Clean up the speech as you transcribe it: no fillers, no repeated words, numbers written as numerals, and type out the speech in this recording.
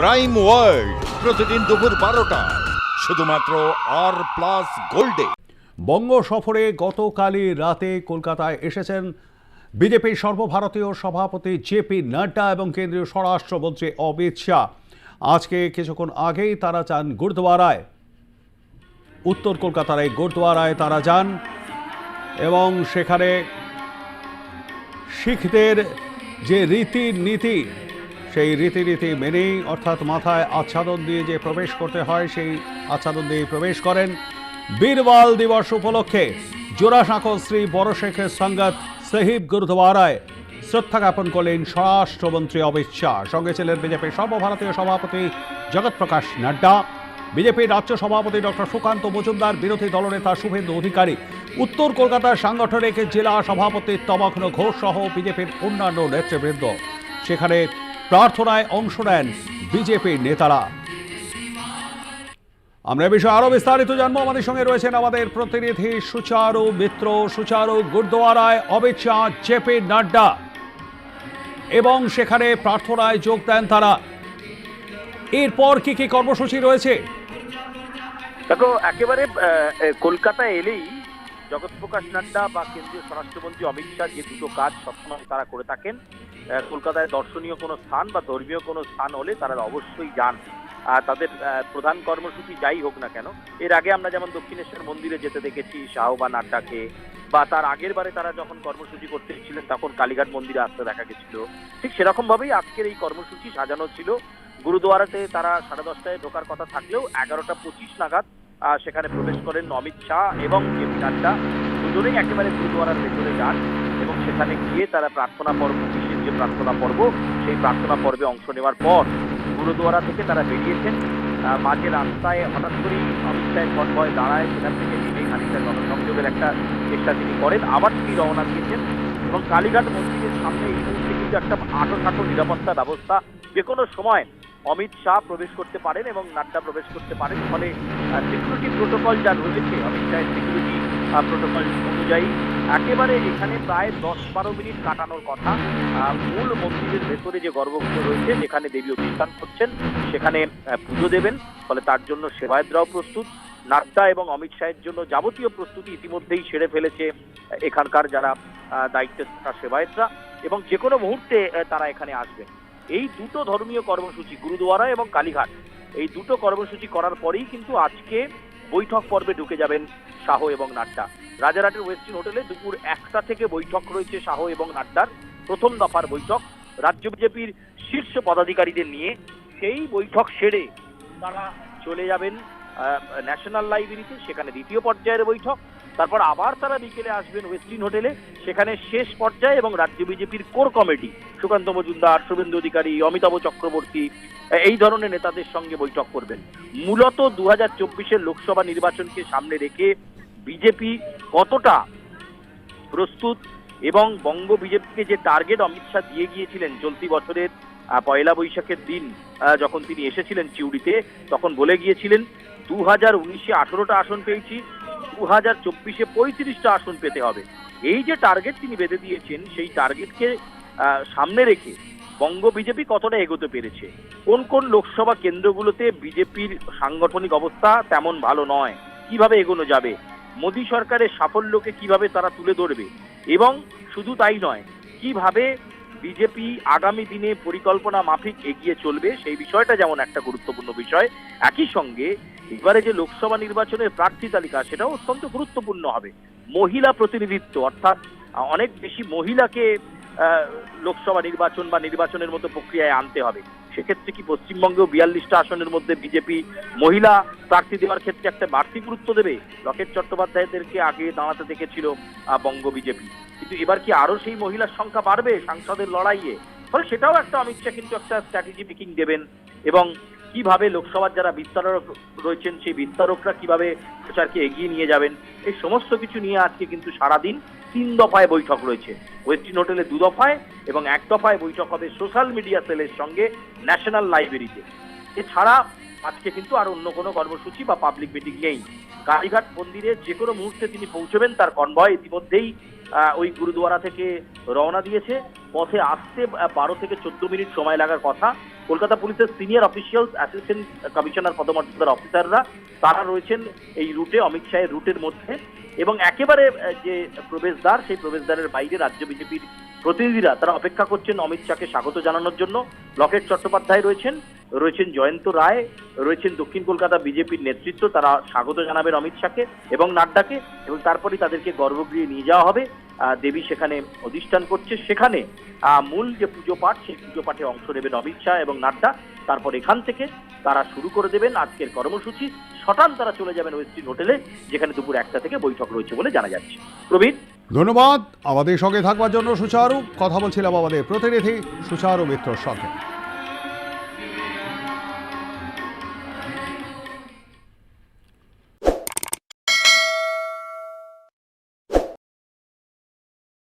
Crime world প্রতিদিন দুপুর 12টায় শুধুমাত্র আর+ গোল্ডে। বঙ্গ সফরে গতকালই রাতে কলকাতায় এসেছেন বিজেপির সর্বভারতীয় সভাপতি জেপি নাড্ডা এবং কেন্দ্রীয় স্বরাষ্ট্রমন্ত্রী অমিত শাহ। আজকে কিছুক্ষণ আগেই তারা যান গুরুদুয়ারায়, উত্তর কলকাতার এই গুরুদুয়ারায় তারা যান এবং সেখানে শিখদের যে রীতিনীতি সেই রীতিনীতি মেনেই, অর্থাৎ মাথায় আচ্ছাদন দিয়ে যে প্রবেশ করতে হয় সেই আচ্ছাদন দিয়ে প্রবেশ করেন। বীরবাল দিবস উপলক্ষে জোড়াসাঁকো শ্রী বড় শেখ সঙ্গত সাহিব গুরুদ্বারায় শ্রদ্ধা জ্ঞাপন করলেন স্বরাষ্ট্রমন্ত্রী অমিত শাহ। সঙ্গে ছিলেন বিজেপির সর্বভারতীয় সভাপতি জগৎ প্রকাশ নাড্ডা, বিজেপির রাজ্য সভাপতি ডক্টর সুকান্ত মজুমদার, বিরোধী দলনেতা শুভেন্দু অধিকারী, উত্তর কলকাতার সাংগঠনিক জেলা সভাপতি তবাঘ্ন ঘোষ সহ বিজেপির অন্যান্য নেতৃবৃন্দ। সেখানে প্রার্থনায় অংশ নেন বিজেপির নেতারা। আমরা বিষয়ে আরো বিস্তারিত জানবো। আমাদের সঙ্গে রয়েছেন আমাদের প্রতিনিধি সুচারু মিত্র। সুচারু, গুরুদ্বারায় অমিত শাহ, জেপি নাড্ডা এবং সেখানে প্রার্থনায় যোগ দেন তারা। এরপর কি কি কর্মসূচি রয়েছে? দেখো, একেবারে কলকাতায় এলেই জগৎ প্রকাশ নাড্ডা বা কেন্দ্রীয় স্বরাষ্ট্রমন্ত্রী অমিত শাহ যে দুটো কাজ সবসময় তারা করে থাকেন, কলকাতায় দর্শনীয় কোনো স্থান বা ধর্মীয় কোনো স্থান হলে তারা অবশ্যই যান। তাদের প্রধান কর্মসূচি যাই হোক না কেন, এর আগে আমরা যেমন দক্ষিণেশ্বর মন্দিরে যেতে দেখেছি শাহ বা নাড্ডাকে, বা তার আগের বারে তারা যখন কর্মসূচি করতে ছিলেন তখন কালীঘাট মন্দিরে আসতে দেখা গেছিল। ঠিক সেরকম ভাবেই আজকের এই কর্মসূচি সাজানো ছিল। গুরুদুয়ারাতে তারা 10:30টায় ঢোকার কথা থাকলেও 11:25 নাগাদ সেখানে প্রবেশ করেন অমিত শাহ এবং জেপি নাড্ডা। দুজনেই একেবারে গুরুদুয়ারার ভেতরে যান এবং সেখানে গিয়ে তারা প্রার্থনা পর্ব, বিশেষ যে প্রার্থনা পর্ব, সেই প্রার্থনা পর্বে অংশ নেওয়ার পর গুরুদুয়ারা থেকে তারা বেরিয়েছেন। মাঝে রাস্তায় হঠাৎ করেই অমিত শাহের কনভয় দাঁড়ায়, সেখান থেকে নেমে খানিকটা জনসংযোগের একটা চেষ্টা তিনি করেন, আবার তিনি রওনা দিয়েছেন এবং কালীঘাট মন্দিরের সামনে এই মুহূর্তে কিন্তু একটা আঁটো নিরাপত্তা ব্যবস্থা। যে কোনো সময় অমিত শাহ প্রবেশ করতে পারেন এবং নাড্ডা প্রবেশ করতে পারেন। ফলে সিকিউরিটি প্রোটোকল যা রয়েছে, অমিত শাহের সিকিউরিটি প্রোটোকল অনুযায়ী একেবারে এখানে প্রায় 10-12 মিনিট কাটানোর কথা। মূল মন্দিরের ভেতরে যে গর্ভগৃহ রয়েছে, যেখানে দেবী অধিষ্ঠান করছেন, সেখানে পুজো দেবেন। ফলে তার জন্য সেবায়েতরাও প্রস্তুত। নাড্ডা এবং অমিত শাহের জন্য যাবতীয় প্রস্তুতি ইতিমধ্যেই সেরে ফেলেছে এখানকার যারা দায়িত্বে থাকা সেবায়েতরা, এবং যে কোনো মুহূর্তে তারা এখানে আসবেন। এই দুটো ধর্মীয় কর্মসূচি, গুরুদুয়ারা এবং কালীঘাট, এই দুটো কর্মসূচি করার পরেই কিন্তু আজকে বৈঠক পর্বে ঢুকে যাবেন শাহ এবং নাড্ডা। রাজারহাটের ওয়েস্টিন হোটেলে দুপুর 1টা থেকে বৈঠক রয়েছে শাহ এবং নাড্ডার, প্রথম দফার বৈঠক রাজ্য বিজেপির শীর্ষ পদাধিকারীদের নিয়ে। সেই বৈঠক সেরে তারা চলে যাবেন ন্যাশনাল লাইব্রেরিতে, সেখানে দ্বিতীয় পর্যায়ের বৈঠক। তারপর আবার তারা বিকেলে আসবেন ওয়েস্টিন হোটেলে, সেখানে শেষ পর্যায়ে এবং রাজ্য বিজেপির কোর কমিটি সুকান্ত মজুমদার, শুভেন্দু অধিকারী, অমিতাভ চক্রবর্তী, এই ধরনের নেতাদের সঙ্গে বৈঠক করবেন। মূলত 2024-এর লোকসভা নির্বাচনকে সামনে রেখে বিজেপি কতটা প্রস্তুত এবং বঙ্গ বিজেপিকে যে টার্গেট অমিত শাহ দিয়ে গিয়েছিলেন চলতি বছরের পয়লা বৈশাখের দিন যখন তিনি এসেছিলেন চিউড়িতে, তখন বলে গিয়েছিলেন 2019-এ 18টা আসন পেয়েছি, 2024-এ 35টা আসন পেতে হবে। এই যে টার্গেট তিনি বেঁধে দিয়েছেন, সেই টার্গেটকে সামনে রেখে বঙ্গ বিজেপি কতটা এগোতে পেরেছে, কোন কোন লোকসভা কেন্দ্রগুলোতে বিজেপির সাংগঠনিক অবস্থা তেমন ভালো নয়, কিভাবে এগোনো যাবে, মোদী সরকারের সাফল্যকে কিভাবে তারা তুলে ধরবে, এবং শুধু তাই নয়, কিভাবে বিজেপি আগামী দিনে পরিকল্পনা মাফিক এগিয়ে চলবে, সেই বিষয়টা যেমন একটা গুরুত্বপূর্ণ বিষয়। একই সঙ্গে এবারে যে লোকসভা নির্বাচনের প্রার্থী তালিকা, সেটাও অত্যন্ত গুরুত্বপূর্ণ হবে। মহিলা প্রতিনিধিত্ব, অর্থাৎ অনেক বেশি মহিলাকে লোকসভা নির্বাচন বা নির্বাচনের মতো প্রক্রিয়ায় আনতে হবে। সেক্ষেত্রে কি পশ্চিমবঙ্গেও 42টা আসনের মধ্যে বিজেপি মহিলা প্রার্থী দেওয়ার ক্ষেত্রে একটা বাড়তি গুরুত্ব দেবে? লকেট চট্টোপাধ্যায়দেরকে আগে দাঁড়াতে দেখেছিল বঙ্গ বিজেপি, কিন্তু এবার কি আরো সেই মহিলার সংখ্যা বাড়বে সাংসদের লড়াইয়ে? ফলে সেটাও একটা অমিত শাহ কিন্তু একটা স্ট্র্যাটেজি মেকিং দেবেন, এবং কিভাবে লোকসভার যারা বিস্তারক রয়েছেন সেই বিস্তারকরা কিভাবে প্রচারকে এগিয়ে নিয়ে যাবেন, এই সমস্ত কিছু নিয়ে আজকে কিন্তু সারাদিন 3 দফায় বৈঠক রয়েছে। ওয়েস্টিন হোটেলে 2 দফায় এবং 1 দফায় বৈঠক হবে সোশ্যাল মিডিয়া সেলের সঙ্গে ন্যাশনাল লাইব্রেরিতে। এছাড়া আজকে কিন্তু আর অন্য কোনো কর্মসূচি বা পাবলিক মিটিং নেই। কালীঘাট মন্দিরে যে কোনো মুহূর্তে তিনি পৌঁছবেন, তার কনভয় ইতিমধ্যেই ওই গুরুদুয়ারা থেকে রওনা দিয়েছে। পথে আসতে 12 থেকে 14 মিনিট সময় লাগার কথা। কলকাতা পুলিশের সিনিয়র অফিসিয়ালস, অ্যাসিস্ট্যান্ট কমিশনার পদমর্যাদার অফিসাররা তারা রয়েছেন এই রুটে, অমিত শাহের রুটের মধ্যে। এবং একেবারে যে প্রবেশদ্বার, সেই প্রবেশদ্বারের বাইরে রাজ্য বিজেপির প্রতিনিধিরা তারা অপেক্ষা করছেন অমিত শাহকে স্বাগত জানানোর জন্য। লকেট চট্টোপাধ্যায় রয়েছেন জয়ন্ত রায়, রয়েছেন দক্ষিণ কলকাতা বিজেপির নেতৃত্ব, তারা স্বাগত জানাবেন অমিত শাহকে এবং নাড্ডাকে, এবং তারপরে তাদেরকে গর্ভগৃহে নিয়ে যাওয়া হবে। দেবী সেখানে অধিষ্ঠান করছে, সেখানে মূল যে পুজো পাঠ, সেই পুজো পাঠে অংশ নেবেন অমিত শাহ এবং নাড্ডা। তারপর এখান থেকে তারা শুরু করে দেবেন আজকের কর্মসূচি। সটান তারা চলে যাবেন ওয়েস্টিন হোটেলে, যেখানে দুপুর 1টা থেকে বৈঠক রয়েছে বলে জানা যাচ্ছে। প্রবীর, ধন্যবাদ আমাদের সঙ্গে থাকবার জন্য সুচারু। কথা বলছিলাম আমাদের প্রতিনিধি সুচারু মিত্রর সঙ্গে।